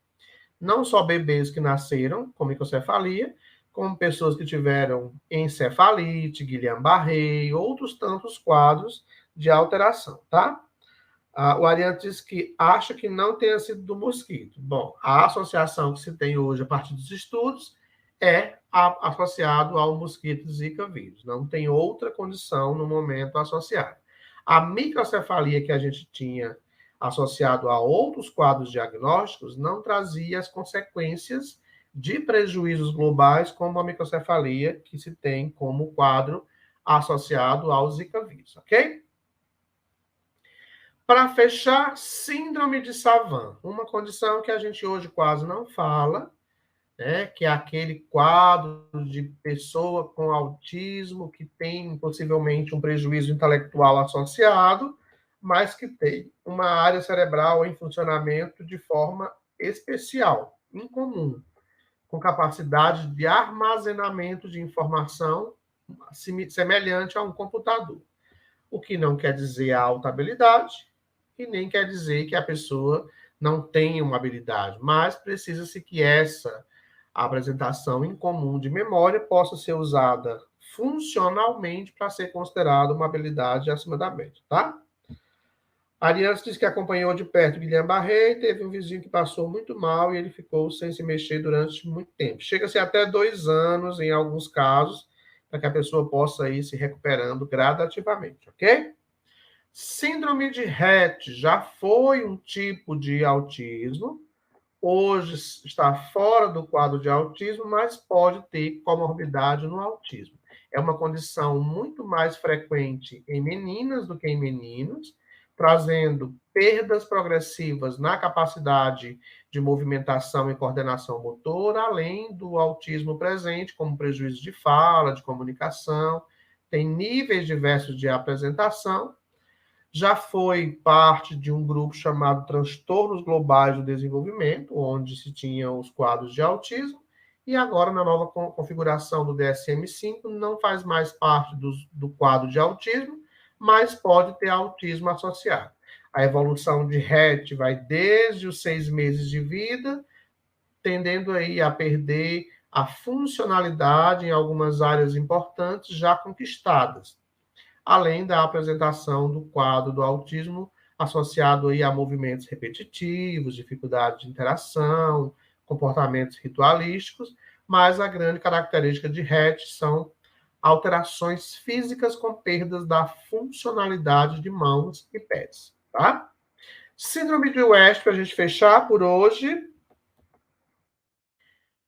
Não só bebês que nasceram com microcefalia, como pessoas que tiveram encefalite, Guillain-Barré, outros tantos quadros de alteração, tá? O Ariane diz que acha que não tenha sido do mosquito. Bom, a associação que se tem hoje a partir dos estudos é associado ao mosquito Zika vírus. Não tem outra condição no momento associada. A microcefalia que a gente tinha associado a outros quadros diagnósticos não trazia as consequências de prejuízos globais como a microcefalia que se tem como quadro associado ao Zika vírus, ok? Para fechar, síndrome de Savant, uma condição que a gente hoje quase não fala, né, que é aquele quadro de pessoa com autismo que tem possivelmente um prejuízo intelectual associado, mas que tem uma área cerebral em funcionamento de forma especial, incomum, com capacidade de armazenamento de informação semelhante a um computador. O que não quer dizer a alta habilidade, e nem quer dizer que a pessoa não tenha uma habilidade, mas precisa-se que essa apresentação em comum de memória possa ser usada funcionalmente para ser considerada uma habilidade acima da média, tá? Ariane disse que acompanhou de perto Guillain-Barré e teve um vizinho que passou muito mal e ele ficou sem se mexer durante muito tempo. Chega-se até 2 anos, em alguns casos, para que a pessoa possa ir se recuperando gradativamente, ok? Síndrome de Rett já foi um tipo de autismo, hoje está fora do quadro de autismo, mas pode ter comorbidade no autismo. É uma condição muito mais frequente em meninas do que em meninos, trazendo perdas progressivas na capacidade de movimentação e coordenação motora, além do autismo presente, como prejuízo de fala, de comunicação, tem níveis diversos de apresentação. Já foi parte de um grupo chamado Transtornos Globais do Desenvolvimento, onde se tinham os quadros de autismo, e agora, na nova configuração do DSM-5, não faz mais parte do quadro de autismo, mas pode ter autismo associado. A evolução de Rett vai desde os 6 meses de vida, tendendo aí a perder a funcionalidade em algumas áreas importantes já conquistadas, além da apresentação do quadro do autismo associado aí a movimentos repetitivos, dificuldade de interação, comportamentos ritualísticos, mas a grande característica de Rett são alterações físicas com perdas da funcionalidade de mãos e pés, tá? Síndrome de West, para a gente fechar por hoje,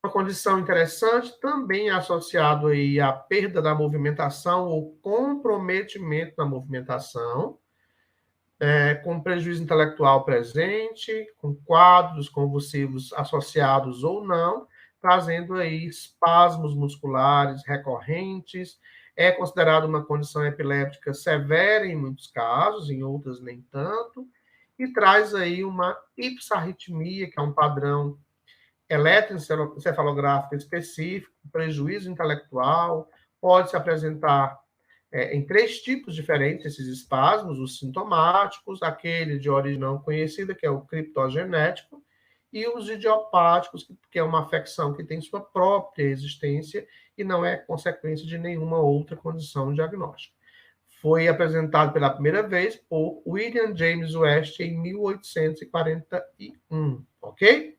uma condição interessante, também associado aí à perda da movimentação ou comprometimento da movimentação. com prejuízo intelectual presente, com quadros convulsivos associados ou não, trazendo aí espasmos musculares recorrentes. É considerado uma condição epiléptica severa em muitos casos, em outras nem tanto, e traz aí uma hipsarritmia, que é um padrão eletroencefalográfico específico, prejuízo intelectual, pode se apresentar em 3 tipos diferentes esses espasmos, os sintomáticos, aquele de origem não conhecida, que é o criptogenético, e os idiopáticos, que é uma afecção que tem sua própria existência e não é consequência de nenhuma outra condição diagnóstica. Foi apresentado pela primeira vez por William James West em 1841, ok?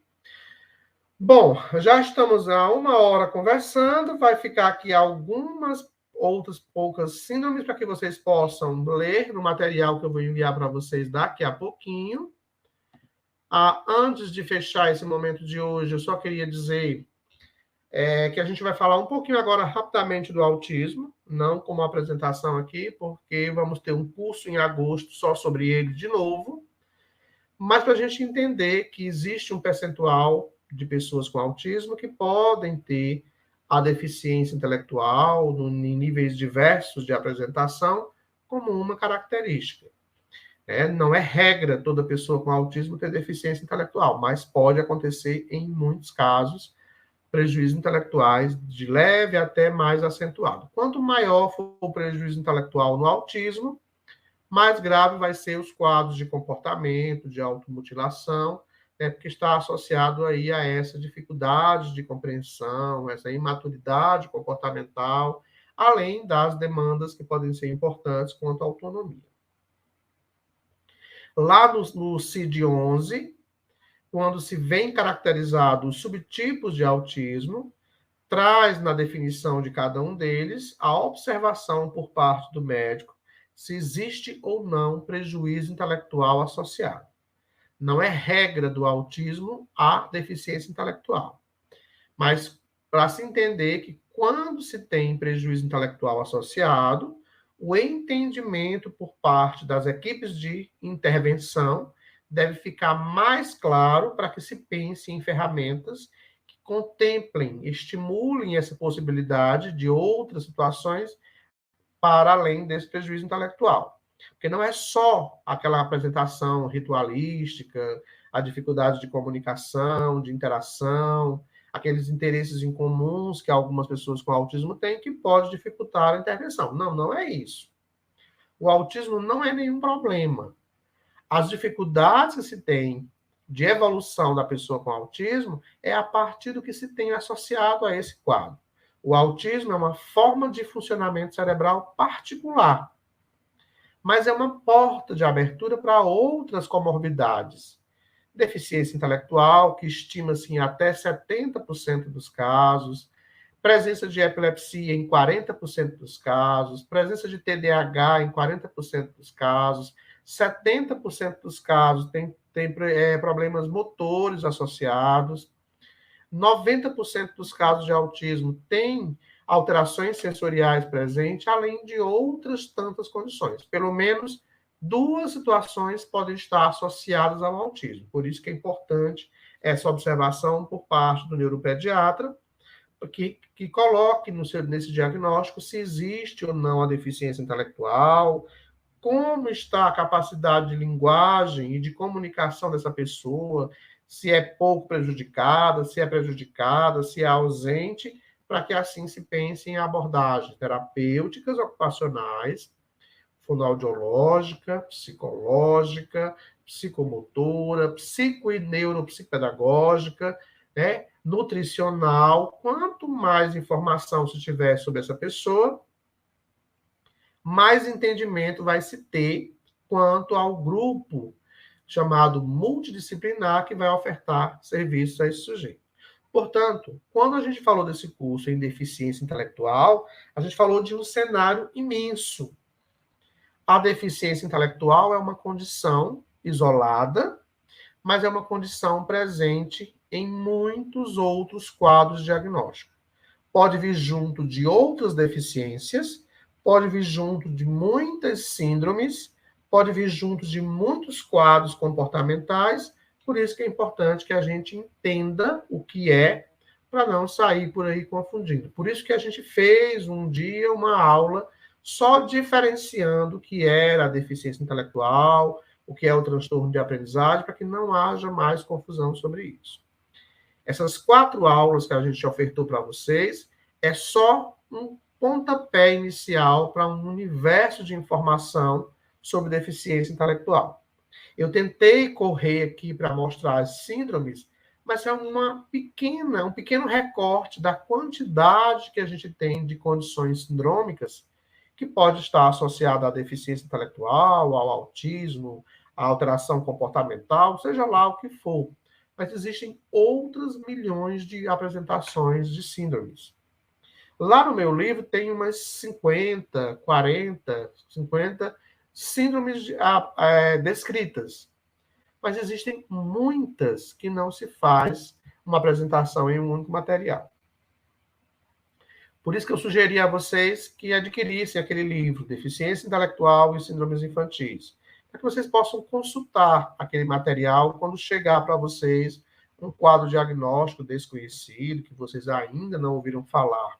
Bom, já estamos há 1 hora conversando, vai ficar aqui algumas outras poucas síndromes para que vocês possam ler no material que eu vou enviar para vocês daqui a pouquinho. Antes de fechar esse momento de hoje, eu só queria dizer que a gente vai falar um pouquinho agora rapidamente do autismo, não como apresentação aqui, porque vamos ter um curso em agosto só sobre ele de novo, mas para a gente entender que existe um percentual de pessoas com autismo que podem ter a deficiência intelectual em níveis diversos de apresentação como uma característica. Não é regra toda pessoa com autismo ter deficiência intelectual, mas pode acontecer em muitos casos prejuízos intelectuais de leve até mais acentuado. Quanto maior for o prejuízo intelectual no autismo, mais grave vai ser os quadros de comportamento, de automutilação, porque está associado aí a essa dificuldade de compreensão, essa imaturidade comportamental, além das demandas que podem ser importantes quanto à autonomia. Lá no CID-11, quando se vem caracterizado os subtipos de autismo, traz na definição de cada um deles a observação por parte do médico se existe ou não prejuízo intelectual associado. Não é regra do autismo a deficiência intelectual, mas para se entender que quando se tem prejuízo intelectual associado, o entendimento por parte das equipes de intervenção deve ficar mais claro para que se pense em ferramentas que contemplem, estimulem essa possibilidade de outras situações para além desse prejuízo intelectual. Porque não é só aquela apresentação ritualística, a dificuldade de comunicação, de interação, aqueles interesses em comuns que algumas pessoas com autismo têm que pode dificultar a intervenção. Não, não é isso. O autismo não é nenhum problema. As dificuldades que se tem de evolução da pessoa com autismo é a partir do que se tem associado a esse quadro. O autismo é uma forma de funcionamento cerebral particular, mas é uma porta de abertura para outras comorbidades. Deficiência intelectual, que estima-se em até 70% dos casos, presença de epilepsia em 40% dos casos, presença de TDAH em 40% dos casos, 70% dos casos tem problemas motores associados, 90% dos casos de autismo tem alterações sensoriais presentes, além de outras tantas condições. Pelo menos 2 situações podem estar associadas ao autismo. Por isso que é importante essa observação por parte do neuropediatra, que coloque nesse diagnóstico se existe ou não a deficiência intelectual, como está a capacidade de linguagem e de comunicação dessa pessoa, se é pouco prejudicada, se é prejudicada, se é ausente, para que assim se pense em abordagens terapêuticas ocupacionais, fonoaudiológica, psicológica, psicomotora, psico e neuropsicopedagógica, nutricional. Quanto mais informação se tiver sobre essa pessoa, mais entendimento vai se ter quanto ao grupo chamado multidisciplinar que vai ofertar serviços a esse sujeito. Portanto, quando a gente falou desse curso em deficiência intelectual, a gente falou de um cenário imenso. A deficiência intelectual é uma condição isolada, mas é uma condição presente em muitos outros quadros diagnósticos. Pode vir junto de outras deficiências, pode vir junto de muitas síndromes, pode vir juntos de muitos quadros comportamentais, por isso que é importante que a gente entenda o que é, para não sair por aí confundindo. Por isso que a gente fez um dia uma aula só diferenciando o que era a deficiência intelectual, o que é o transtorno de aprendizagem, para que não haja mais confusão sobre isso. Essas 4 aulas que a gente ofertou para vocês é só um pontapé inicial para um universo de informação sobre deficiência intelectual. Eu tentei correr aqui para mostrar as síndromes, mas é um pequeno recorte da quantidade que a gente tem de condições sindrômicas que pode estar associada à deficiência intelectual, ao autismo, à alteração comportamental, seja lá o que for. Mas existem outras milhões de apresentações de síndromes. Lá no meu livro tem umas 50, 40, 50 síndromes descritas. Mas existem muitas que não se faz uma apresentação em um único material. Por isso que eu sugeri a vocês que adquirissem aquele livro, Deficiência Intelectual e Síndromes Infantis, para que vocês possam consultar aquele material quando chegar para vocês um quadro diagnóstico desconhecido, que vocês ainda não ouviram falar.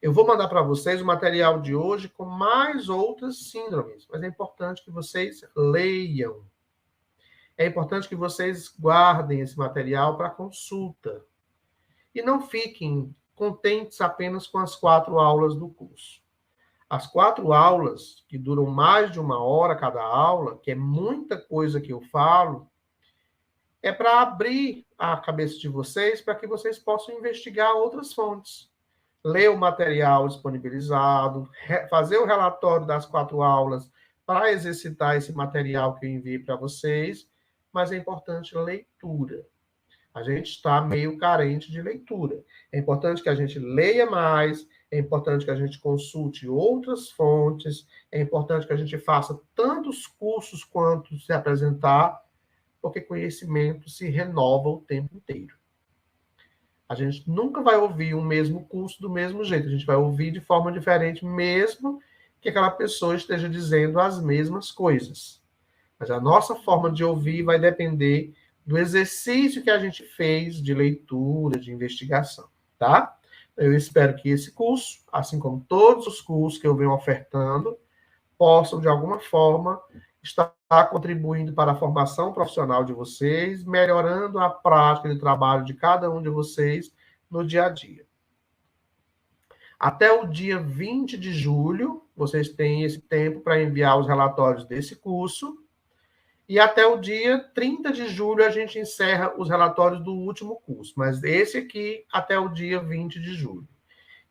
Eu vou mandar para vocês o material de hoje com mais outras síndromes, mas é importante que vocês leiam. É importante que vocês guardem esse material para consulta. E não fiquem contentes apenas com as 4 aulas do curso. As 4 aulas, que duram mais de 1 hora cada aula, que é muita coisa que eu falo, é para abrir a cabeça de vocês para que vocês possam investigar outras fontes. Ler o material disponibilizado, fazer o relatório das 4 aulas para exercitar esse material que eu enviei para vocês, mas é importante a leitura. A gente está meio carente de leitura. É importante que a gente leia mais, é importante que a gente consulte outras fontes, é importante que a gente faça tantos cursos quanto se apresentar, porque conhecimento se renova o tempo inteiro. A gente nunca vai ouvir o mesmo curso do mesmo jeito, a gente vai ouvir de forma diferente, mesmo que aquela pessoa esteja dizendo as mesmas coisas. Mas a nossa forma de ouvir vai depender do exercício que a gente fez de leitura, de investigação, tá? Eu espero que esse curso, assim como todos os cursos que eu venho ofertando, possam, de alguma forma, estar contribuindo para a formação profissional de vocês, melhorando a prática de trabalho de cada um de vocês no dia a dia. Até o dia 20 de julho, vocês têm esse tempo para enviar os relatórios desse curso. E até o dia 30 de julho a gente encerra os relatórios do último curso, mas esse aqui até o dia 20 de julho.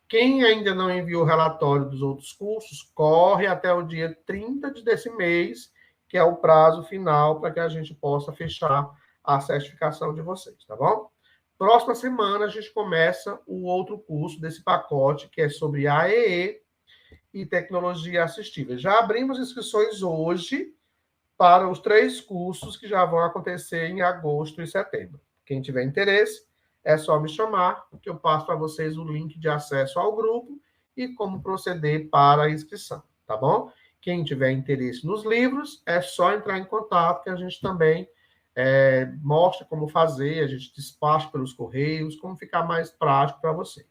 Quem ainda não enviou o relatório dos outros cursos, corre até o dia 30 desse mês, que é o prazo final para que a gente possa fechar a certificação de vocês, tá bom? Próxima semana a gente começa o outro curso desse pacote, que é sobre AEE e tecnologia assistiva. Já abrimos inscrições hoje para os 3 cursos que já vão acontecer em agosto e setembro. Quem tiver interesse, é só me chamar, que eu passo para vocês o link de acesso ao grupo e como proceder para a inscrição, tá bom? Quem tiver interesse nos livros, é só entrar em contato, que a gente também mostra como fazer, a gente despacha pelos correios, como ficar mais prático para vocês.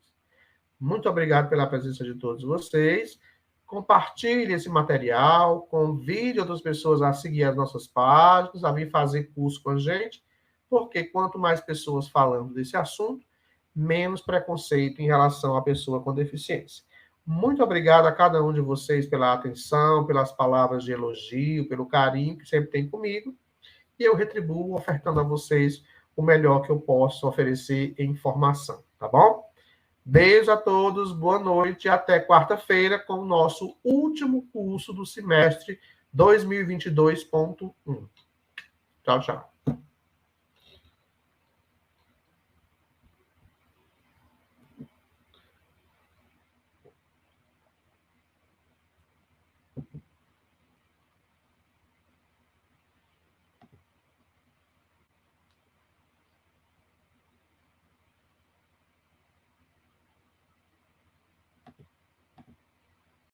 Muito obrigado pela presença de todos vocês. Compartilhe esse material, convide outras pessoas a seguir as nossas páginas, a vir fazer curso com a gente, porque quanto mais pessoas falando desse assunto, menos preconceito em relação à pessoa com deficiência. Muito obrigado a cada um de vocês pela atenção, pelas palavras de elogio, pelo carinho que sempre tem comigo, e eu retribuo ofertando a vocês o melhor que eu posso oferecer em informação, tá bom? Beijo a todos, boa noite e até quarta-feira com o nosso último curso do semestre 2022.1. Tchau, tchau.